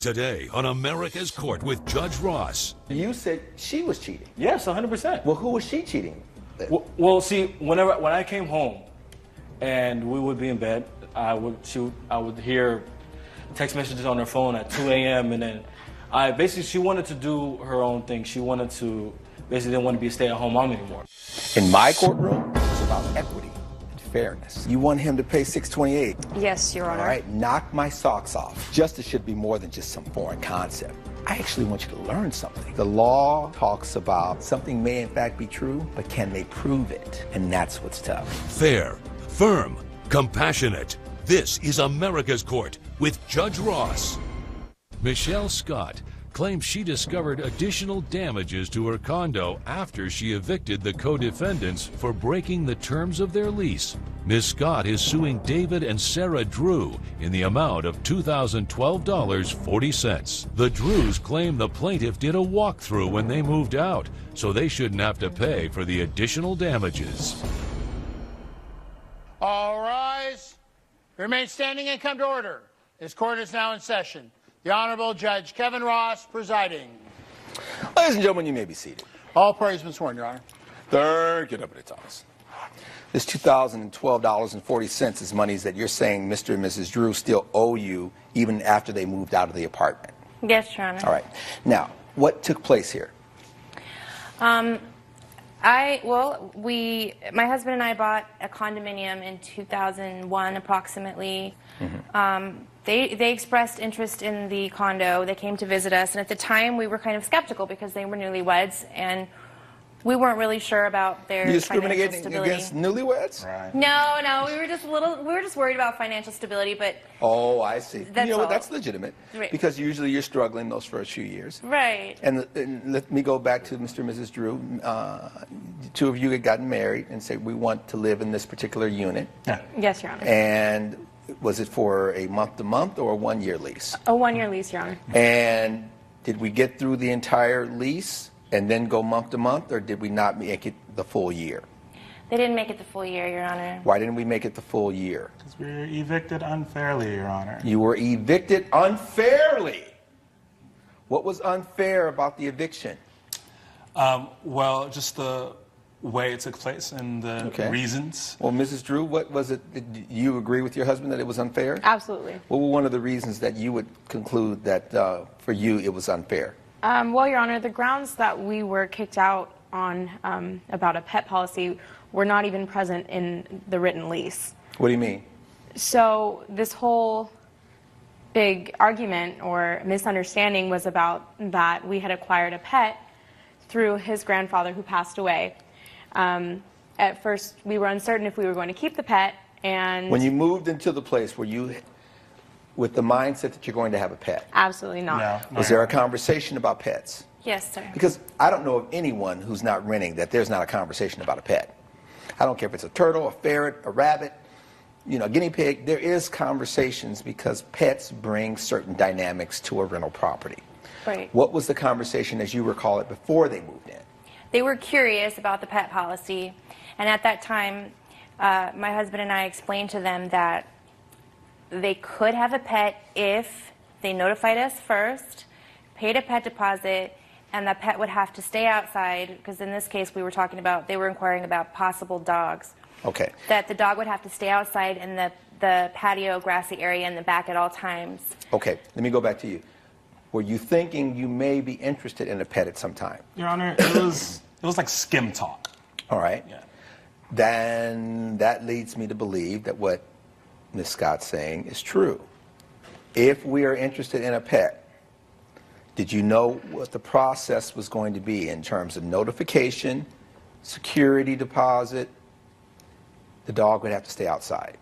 Today on America's Court with Judge Ross. You said she was cheating. Yes, 100%. Well, who was she cheating with? Well, see, when I came home and we would be in bed, I would hear text messages on her phone at 2 a.m. and then she wanted to do her own thing. She wanted to basically didn't want to be a stay-at-home mom anymore. In my courtroom, it's about equity and fairness. You want him to pay $628. Yes, Your Honor. All right, knock my socks off. Justice should be more than just some foreign concept. I actually want you to learn something. The law talks about something may in fact be true, but can they prove it? And that's what's tough. Fair, firm, compassionate. This is America's Court with Judge Ross. Michelle Scott claims she discovered additional damages to her condo after she evicted the co-defendants for breaking the terms of their lease. Ms. Scott is suing David and Sarah Drew in the amount of $2,012.40. The Drews claim the plaintiff did a walkthrough when they moved out, so they shouldn't have to pay for the additional damages. All rise. Remain standing and come to order. This court is now in session. The Honorable Judge Kevin Ross presiding. Ladies and gentlemen, you may be seated. All parties have been sworn, Your Honor. Third, get up at the Thomas. This $2,012.40 is monies that you're saying Mr. and Mrs. Drew still owe you even after they moved out of the apartment. Yes, Your Honor. All right. Now, what took place here? My husband and I bought a condominium in 2001 approximately. Mm-hmm. They expressed interest in the condo. They came to visit us, and at the time we were kind of skeptical because they were newlyweds, and we weren't really sure about their financial stability. You discriminating against newlyweds? Right. No, we were just worried about financial stability, but... Oh, I see. That's all. That's legitimate, right. Because usually you're struggling those first few years. Right. And let me go back to Mr. and Mrs. Drew. The two of you had gotten married and said, we want to live in this particular unit. Yeah. Yes, Your Honor. And was it for a month-to-month or a one-year lease? A one-year lease, Your Honor. And did we get through the entire lease and then go month-to-month, or did we not make it the full year? They didn't make it the full year, Your Honor. Why didn't we make it the full year? Because we were evicted unfairly, Your Honor. You were evicted unfairly. What was unfair about the eviction? Well, just the way it took place and the reasons. Well, Mrs. Drew, what was it? Did you agree with your husband that it was unfair? Absolutely. What were one of the reasons that you would conclude that for you it was unfair? Well, Your Honor, the grounds that we were kicked out on about a pet policy were not even present in the written lease. What do you mean? So this whole big argument or misunderstanding was about that we had acquired a pet through his grandfather who passed away. At first, we were uncertain if we were going to keep the pet, and... When you moved into the place, were you with the mindset that you're going to have a pet? Absolutely not. No. Was there a conversation about pets? Yes, sir. Because I don't know of anyone who's not renting that there's not a conversation about a pet. I don't care if it's a turtle, a ferret, a rabbit, a guinea pig. There is conversations because pets bring certain dynamics to a rental property. Right. What was the conversation, as you recall it, before they moved in? They were curious about the pet policy, and at that time, my husband and I explained to them that they could have a pet if they notified us first, paid a pet deposit, and the pet would have to stay outside, because in this case they were inquiring about possible dogs. Okay. That the dog would have to stay outside in the patio grassy area in the back at all times. Okay, let me go back to you. Were you thinking you may be interested in a pet at some time? Your Honor, it was like skim talk. All right. Yeah. Then that leads me to believe that what Ms. Scott's saying is true. If we are interested in a pet, did you know what the process was going to be in terms of notification, security deposit? The dog would have to stay outside.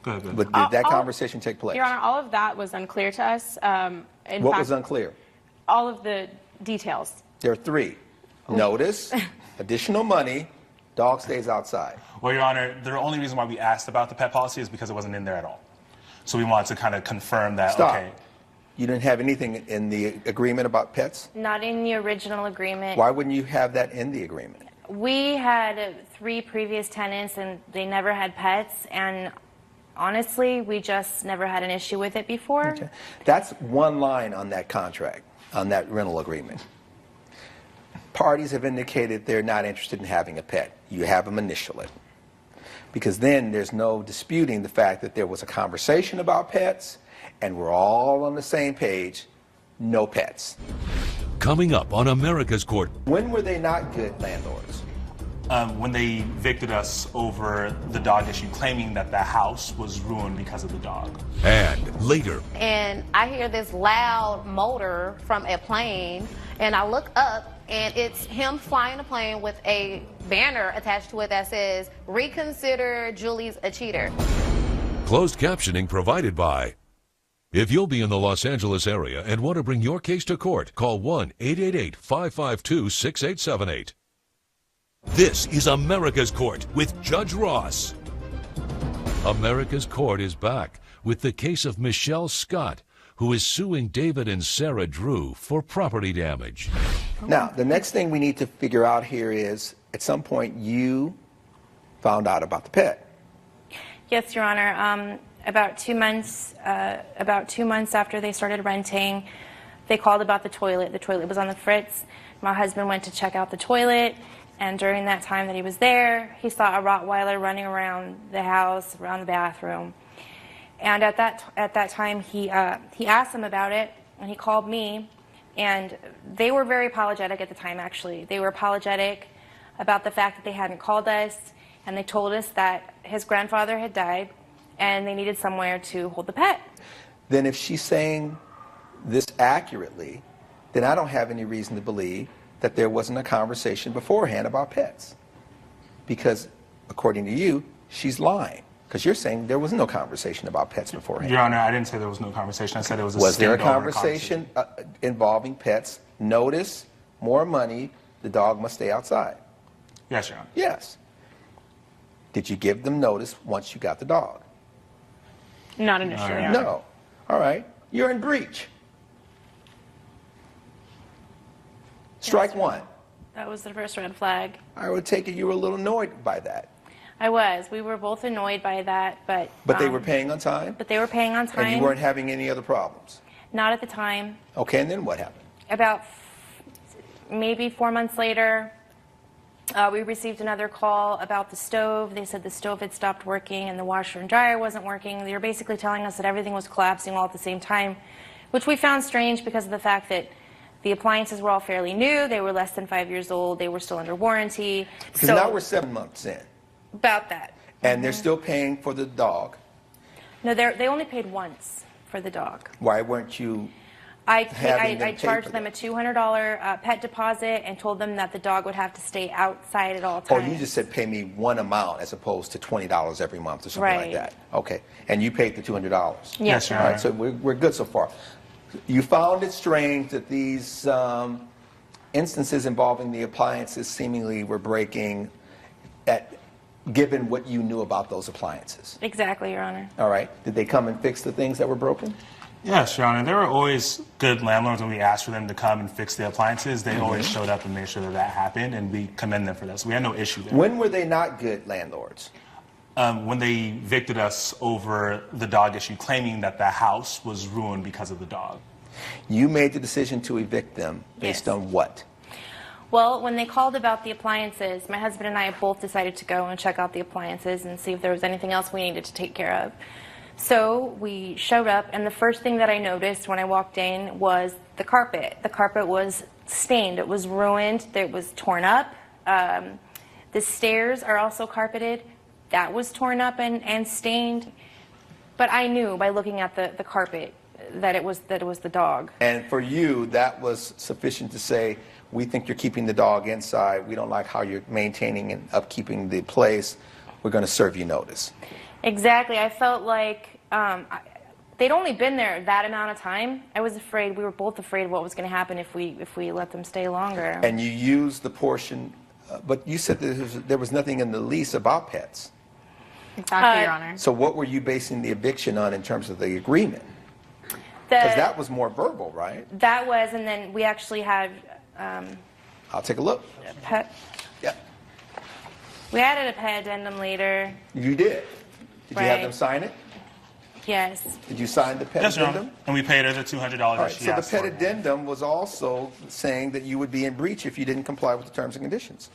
Good. But did that conversation take place? Your Honor, all of that was unclear to us. What was unclear? All of the details. There are three. Notice, additional money, dog stays outside. Well, Your Honor, the only reason why we asked about the pet policy is because it wasn't in there at all. So we wanted to kind of confirm that, Stop. okay. You didn't have anything in the agreement about pets? Not in the original agreement. Why wouldn't you have that in the agreement? We had 3 previous tenants, and they never had pets, and honestly, we just never had an issue with it before. Okay. That's one line on that contract, on that rental agreement. Parties have indicated they're not interested in having a pet. You have them initial it. Because then there's no disputing the fact that there was a conversation about pets, and we're all on the same page, no pets. Coming up on America's Court. When were they not good landlords? When they evicted us over the dog issue, claiming that the house was ruined because of the dog. And later. And I hear this loud motor from a plane, and I look up, and it's him flying a plane with a banner attached to it that says, "Reconsider Julie's a cheater." Closed captioning provided by. If you'll be in the Los Angeles area and want to bring your case to court, call 1-888-552-6878. This is America's Court with Judge Ross. America's Court is back with the case of Michelle Scott, who is suing David and Sarah Drew for property damage. Now, the next thing we need to figure out here is, at some point, you found out about the pet. Yes, Your Honor. About 2 months after they started renting, they called about the toilet. The toilet was on the fritz. My husband went to check out the toilet, and during that time that he was there, he saw a Rottweiler running around the house, around the bathroom. And at that time, he asked them about it, and he called me, and they were very apologetic at the time, actually. They were apologetic about the fact that they hadn't called us, and they told us that his grandfather had died, and they needed somewhere to hold the pet. Then if she's saying this accurately, then I don't have any reason to believe that there wasn't a conversation beforehand about pets. Because, according to you, she's lying. Because you're saying there was no conversation about pets beforehand. Your Honor, I didn't say there was no conversation. I said it was a Was there a skimmed over conversation involving pets? Notice, more money, the dog must stay outside. Yes, Your Honor. Yes. Did you give them notice once you got the dog? Not initially. No. All right. You're in breach. Strike one. That was the first red flag. I would take it you were a little annoyed by that. I was. We were both annoyed by that, but... But they were paying on time? But they were paying on time. And you weren't having any other problems? Not at the time. Okay, and then what happened? About maybe 4 months later, we received another call about the stove. They said the stove had stopped working and the washer and dryer wasn't working. They were basically telling us that everything was collapsing all at the same time, which we found strange because of the fact that the appliances were all fairly new. They were less than 5 years old. They were still under warranty. Because now we're 7 months in. About that. And they're still paying for the dog. No, they only paid once for the dog. Why weren't you I pay charged for them a that? $200 pet deposit and told them that the dog would have to stay outside at all Oh, times. you just said pay me one amount as opposed to $20 every month or something like Right. that. Okay. And you paid the $200? Yes, Your All Honor. right, so we're good so far. You found it strange that these instances involving the appliances seemingly were breaking, given what you knew about those appliances. Exactly, Your Honor. All right. Did they come and fix the things that were broken? Yes, Your Honor. There were always good landlords when we asked for them to come and fix the appliances. They always showed up and made sure that happened, and we commend them for that. So we had no issue there. When were they not good landlords? When they evicted us over the dog issue, claiming that the house was ruined because of the dog. You made the decision to evict them based Yes. on what? Well, when they called about the appliances, my husband and I both decided to go and check out the appliances and see if there was anything else we needed to take care of. So we showed up, and the first thing that I noticed when I walked in was the carpet. The carpet was stained. It was ruined. It was torn up. The stairs are also carpeted. That was torn up and stained. But I knew by looking at the carpet that it was the dog. And for you, that was sufficient to say, we think you're keeping the dog inside. We don't like how you're maintaining and upkeeping the place. We're going to serve you notice. Exactly. I felt like they'd only been there that amount of time. I was afraid. We were both afraid what was going to happen if we let them stay longer. And you used the portion, but you said there was nothing in the lease about pets. Exactly, Your Honor. So what were you basing the eviction on in terms of the agreement? Because that was more verbal, right? That was, and then we actually had I'll take a look. pet. Yeah, We added a pet addendum later. you did. Did you have Right. them sign it? Yes. Did you sign the pet Yes, Your Honor. addendum? And we paid her the $200 All that right, she so the asked pet for. addendum was also saying that you would be in breach if you didn't comply with the terms and conditions.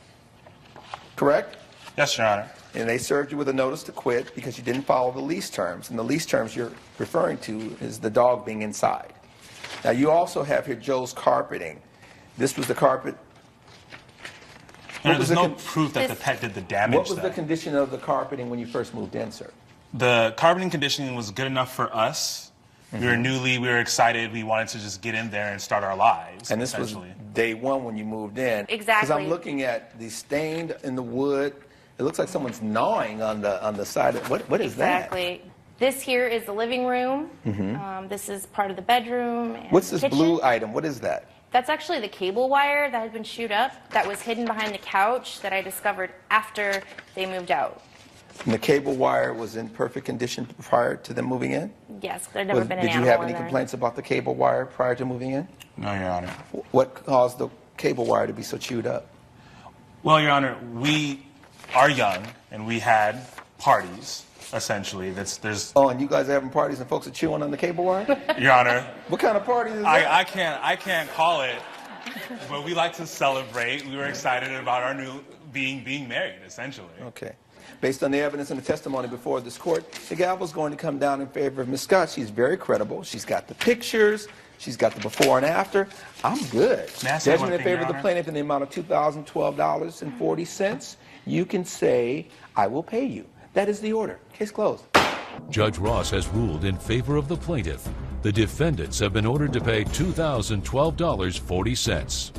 Correct? Yes, Your Honor. And they served you with a notice to quit because you didn't follow the lease terms. And the lease terms you're referring to is the dog being inside. Now, you also have here Joe's carpeting. This was the carpet. Your was Honor, there's the no con- proof that the pet did the damage. What was the though. condition of the carpeting when you first moved in, sir? The carpeting conditioning was good enough for us. We were we were excited, we wanted to just get in there and start our lives. And this was essentially. day one when you moved in. Because Exactly. I'm looking at the stained in the wood. It looks like someone's gnawing on the side. What is Exactly. This here is the living room. This is part of the bedroom. And that? What's this kitchen. blue item? What is that? That's actually the cable wire that had been chewed up that was hidden behind the couch that I discovered after they moved out. And the cable wire was in perfect condition prior to them moving in? Yes, there'd never been an Did you animal have in any there. complaints about the cable wire prior to moving in? No, Your Honor. What caused the cable wire to be so chewed up? Well, Your Honor, we are young and we had parties, essentially. There's Oh, and you guys are having parties and folks are chewing on the cable wire? Your Honor, What kind of parties is that? I can't call it, but we like to celebrate. We were excited about our new being married, essentially. Okay. Based on the evidence and the testimony before this court, the gavel's going to come down in favor of Ms. Scott. She's very credible. She's got the pictures. She's got the before and after. I'm good. May I say Judgment one in thing, favor Your of the Honor? plaintiff in the amount of $2,012.40. You can say, I will pay you. That is the order. Case closed. Judge Ross has ruled in favor of the plaintiff. The defendants have been ordered to pay $2,012.40.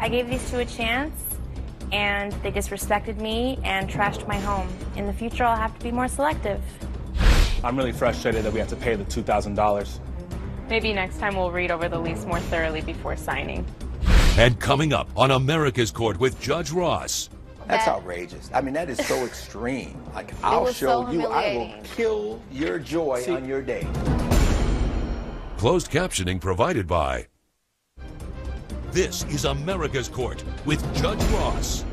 I gave these two a chance, and they disrespected me and trashed my home. In the future, I'll have to be more selective. I'm really frustrated that we have to pay the $2,000. Maybe next time we'll read over the lease more thoroughly before signing. And coming up on America's Court with Judge Ross. That's That- outrageous. I mean, that is so extreme. Like, I'll was show so you, I will humiliating. kill your joy on your day. Closed captioning provided by. This is America's Court with Judge Ross.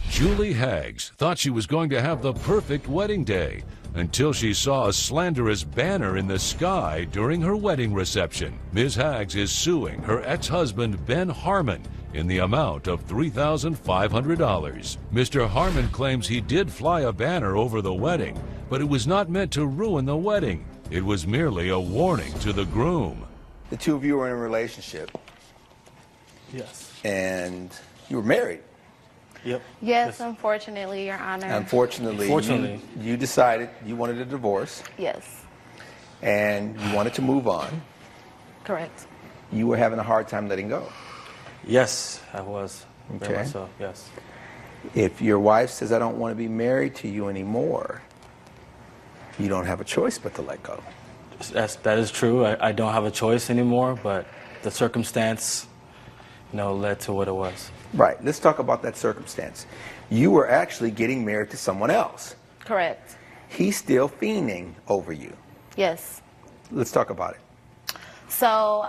Julie Haggs thought she was going to have the perfect wedding day until she saw a slanderous banner in the sky during her wedding reception. Ms. Haggs is suing her ex-husband Ben Harmon in the amount of $3,500. Mr. Harmon claims he did fly a banner over the wedding, but it was not meant to ruin the wedding. It was merely a warning to the groom. The two of you were in a relationship, Yes. and you were married. Yep. Yes, unfortunately, Your Honor. Unfortunately, Unfortunately. you decided you wanted a divorce, Yes, and you wanted to move on. correct. You were having a hard time letting go. Yes, I was. Very Okay. much so, yes. If your wife says, I don't want to be married to you anymore, you don't have a choice but to let go. That is true. I don't have a choice anymore, but the circumstance, led to what it was. Right. Let's talk about that circumstance. You were actually getting married to someone else. Correct. He's still fiending over you. Yes. Let's talk about it. So,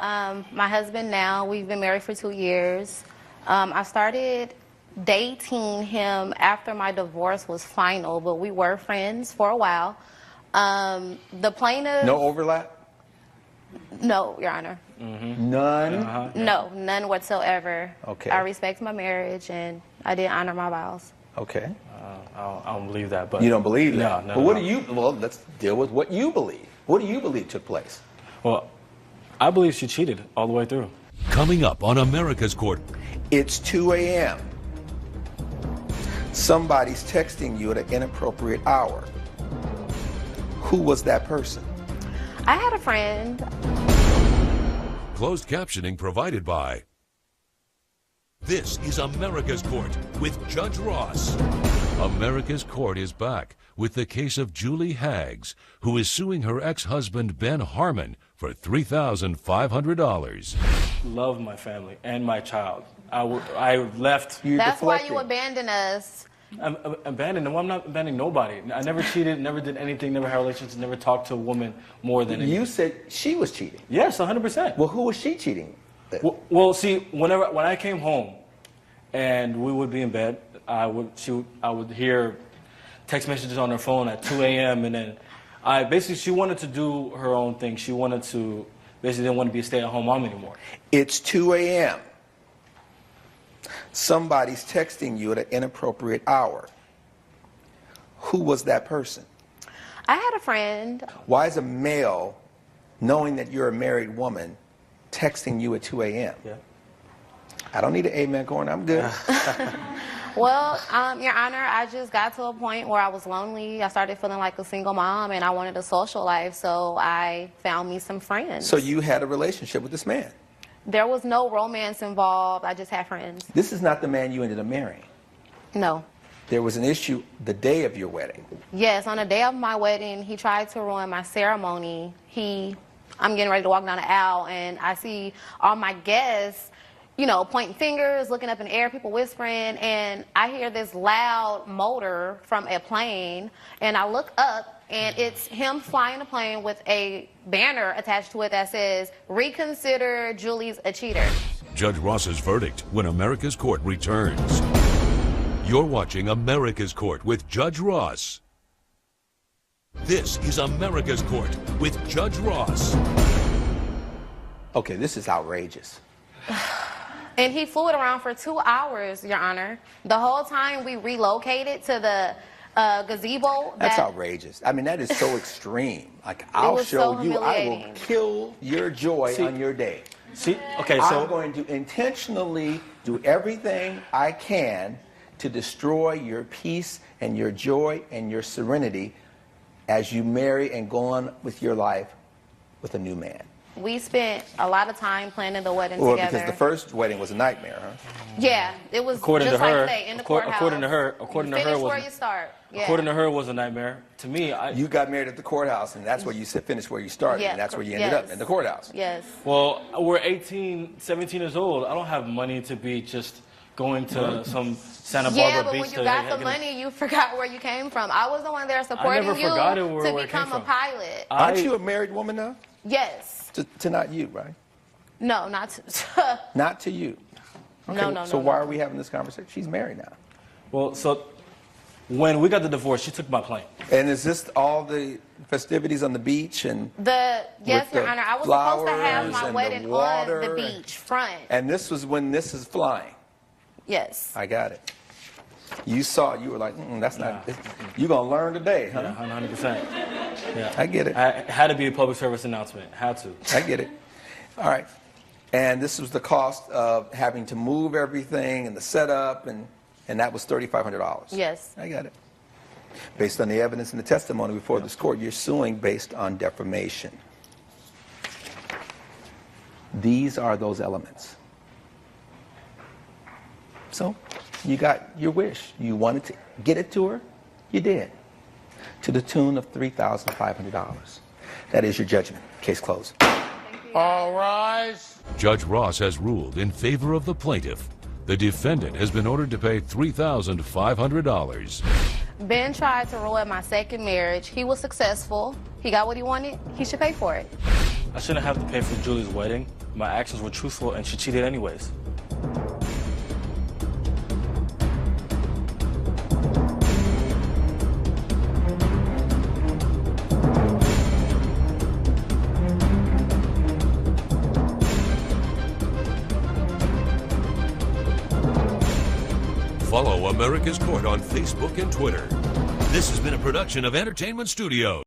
my husband now, we've been married for 2 years. I started dating him after my divorce was final, but we were friends for a while. The plaintiff... No overlap? No, Your Honor. None? No, none whatsoever. Okay. I respect my marriage, and I did honor my vows. Okay. I don't believe that, but You don't believe that? No. But what do you... Well, let's deal with what you believe. What do you believe took place? Well, I believe she cheated all the way through. Coming up on America's Court. It's 2 a.m. Somebody's texting you at an inappropriate hour. Who was that person? I had a friend. Closed captioning provided by. This is America's Court with Judge Ross. America's Court is back with the case of Julie Haggs, who is suing her ex-husband Ben Harmon for $3,500. Love my family and my child. I left. You That's why you deflected. abandoned us. I'm abandoning. Well, I'm not abandoning nobody. I never cheated, never did anything, never had relationships, never talked to a woman more than You said she was cheating. Yes, 100%. Well, who was she cheating with? Well, see, when I came home, and we would be in bed, I would hear text messages on her phone at 2 a.m. and then Basically, she wanted to do her own thing. She wanted to, basically didn't want to be a stay-at-home mom anymore. It's 2 a.m. Somebody's texting you at an inappropriate hour. Who was that person? I had a friend. Why is a male, knowing that you're a married woman, texting you at 2 a.m.? Yeah. I don't need an amen going. I'm good. Well, Your Honor, I just got to a point where I was lonely. I started feeling like a single mom, and I wanted a social life, so I found me some friends. So you had a relationship with this man? There was no romance involved. I just had friends. This is not the man you ended up marrying. No. There was an issue the day of your wedding. Yes, on the day of my wedding, he tried to ruin my ceremony. I'm getting ready to walk down the aisle, and I see all my guests, you know, pointing fingers, looking up in the air, people whispering, and I hear this loud motor from a plane, and I look up, and it's him flying a plane with a banner attached to it that says, "Reconsider, Julie's a cheater." Judge Ross's verdict when America's Court returns. You're watching America's Court with Judge Ross. This is America's Court with Judge Ross. Okay, this is outrageous. And he flew it around for 2 hours, Your Honor. The whole time we relocated to the gazebo. That's outrageous. I mean, that is so extreme. Like, I'll was show so you, I will humiliating. kill your joy on your day. See, okay, so I'm going to intentionally do everything I can to destroy your peace and your joy and your serenity as you marry and go on with your life with a new man. We spent a lot of time planning the wedding Well, together. because the first wedding was a nightmare, huh? Yeah, it was according just to her, like today in the courthouse. according to her, Finish where you start. Yeah. according to her, was a nightmare. To me, You got married at the courthouse, and that's where you said finish where you started, Yeah, and that's where you ended up, yes. in the courthouse. Yes. well, we're 18, 17 years old. I don't have money to be just going to some Santa Barbara Yeah, but beach. when you to got the get- money, you forgot where you came from. I was the one there supporting never you forgot to where it become came a from. pilot. Aren't you a married woman now? Yes. To not you, right? No, not to. Not to you. No. So why are we having this conversation? She's married now. Well, so when we got the divorce, she took my plane. And is this all the festivities on the beach and Yes, with Your the Honor. I was supposed to have flowers my and the wedding on water the and- beach front. and this was when this is flying? Yes. I got it. You saw it, you were like, that's not, you're going to learn today, huh? Yeah, 100%. Yeah. I get it. It had to be a public service announcement. Had to. I get it. All right. And this was the cost of having to move everything and the setup, and that was $3,500. Yes. I got it. Based on the evidence and the testimony before this court, you're suing based on defamation. These are those elements. So you got your wish. You wanted to get it to her. You did. To the tune of $3,500. That is your judgment. Case closed. All rise. Judge Ross has ruled in favor of the plaintiff. The defendant has been ordered to pay $3,500. Ben tried to ruin my second marriage. He was successful. He got what he wanted. He should pay for it. I shouldn't have to pay for Julie's wedding. My actions were truthful, and she cheated anyways. Follow America's Court on Facebook and Twitter. This has been a production of Entertainment Studios.